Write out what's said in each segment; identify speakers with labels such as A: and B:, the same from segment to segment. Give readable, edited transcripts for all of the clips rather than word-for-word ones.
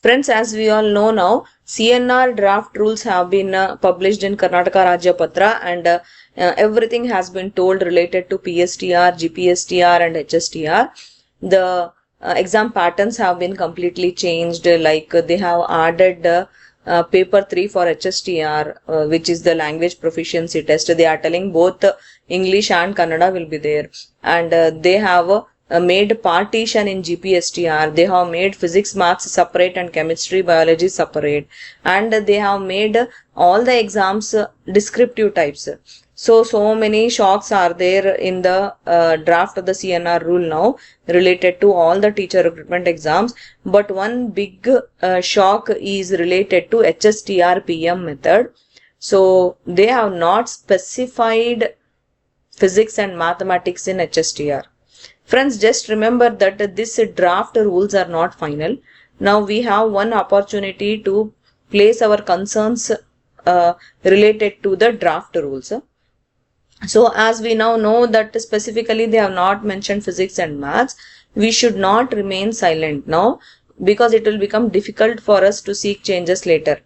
A: Friends, as we all know now, CNR draft rules have been published in Karnataka Rajya Patra, and everything has been told related to PSTR, GPSTR and HSTR. The exam patterns have been completely changed, like they have added paper 3 for HSTR, which is the language proficiency test. They are telling both English and Kannada will be there, and they have made partition in GPSTR. They have made physics, maths separate and chemistry, biology separate, and they have made all the exams descriptive types. So many shocks are there in the draft of the CNR rule now related to all the teacher recruitment exams. But one big shock is related to HSTR PM method. So they have not specified physics and mathematics in HSTR. Friends, just remember that this draft rules are not final. Now we have one opportunity to place our concerns related to the draft rules. So as we now know that specifically they have not mentioned physics and maths, we should not remain silent now, because it will become difficult for us to seek changes later.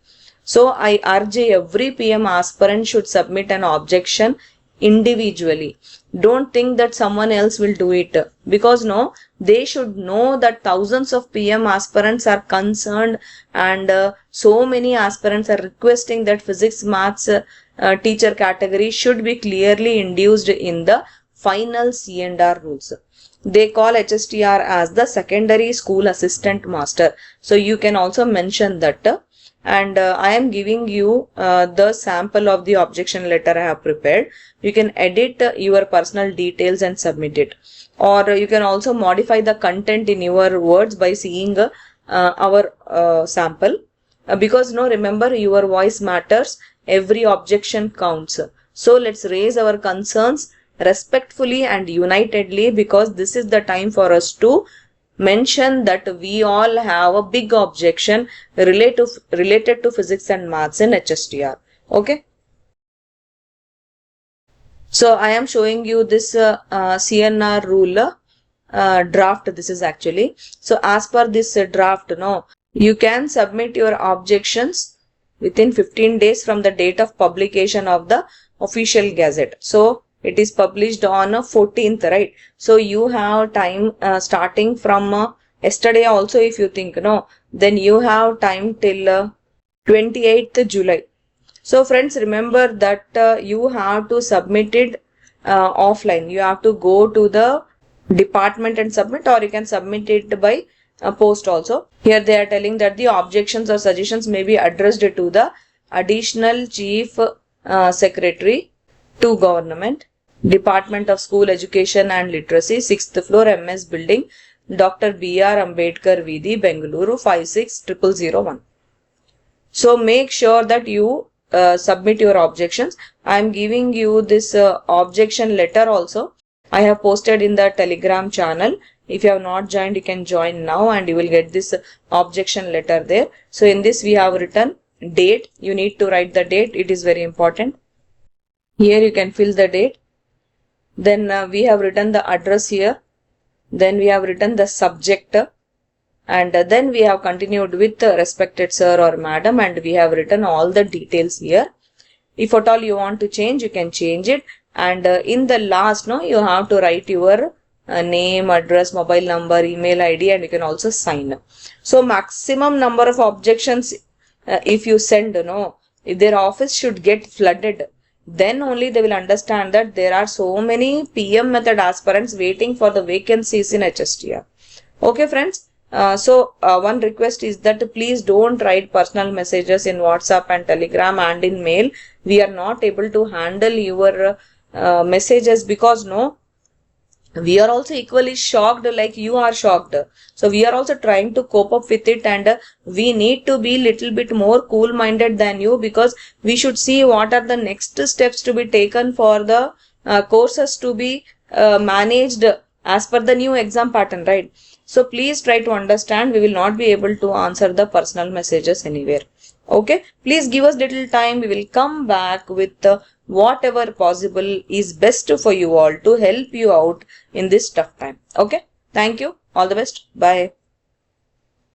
A: So I urge every PM aspirant should submit an objection individually. Don't think that someone else will do it, because no, they should know that thousands of PM aspirants are concerned, and so many aspirants are requesting that physics maths teacher category should be clearly induced in the final CNR rules. They call HSTR as the secondary school assistant master. So you can also mention that. And I am giving you the sample of the objection letter I have prepared. You can edit your personal details and submit it, or you can also modify the content in your words by seeing our sample, because no, remember, your voice matters, every objection counts. So let's raise our concerns respectfully and unitedly, because this is the time for us to mention that we all have a big objection related to physics and maths in HSTR. Okay. So I am showing you this CNR rule draft. This is actually, so as per this draft, no, you can submit your objections within 15 days from the date of publication of the official gazette. So it is published on 14th, right? So you have time starting from yesterday also, if you think, no, then you have time till 28th July. So friends, remember that you have to submit it offline. You have to go to the department and submit, or you can submit it by post also. Here they are telling that the objections or suggestions may be addressed to the additional chief secretary to government, Department of School Education and Literacy, 6th floor, MS Building, Dr. B.R. Ambedkar Vidhi, Bengaluru, 560001. So make sure that you submit your objections. I am giving you this objection letter also. I have posted in the Telegram channel. If you have not joined, you can join now and you will get this objection letter there. So in this we have written date. You need to write the date. It is very important. Here you can fill the date. Then we have written the address here. Then we have written the subject. And then we have continued with respected sir or madam, and we have written all the details here. If at all you want to change, you can change it. And in the last, no, you have to write your name, address, mobile number, email ID, and you can also sign. So maximum number of objections if you send, no, if their office should get flooded, then only they will understand that there are so many PM method aspirants waiting for the vacancies in HSTR. Okay friends, one request is that please don't write personal messages in WhatsApp and Telegram and in mail. We are not able to handle your messages, because no, we are also equally shocked like you are shocked. So we are also trying to cope up with it, and we need to be little bit more cool minded than you, because we should see what are the next steps to be taken for the courses to be managed as per the new exam pattern, right? So please try to understand, we will not be able to answer the personal messages anywhere. Okay, please give us little time. We will come back with whatever possible is best for you all to help you out in this tough time. Okay, thank you. All the best. Bye.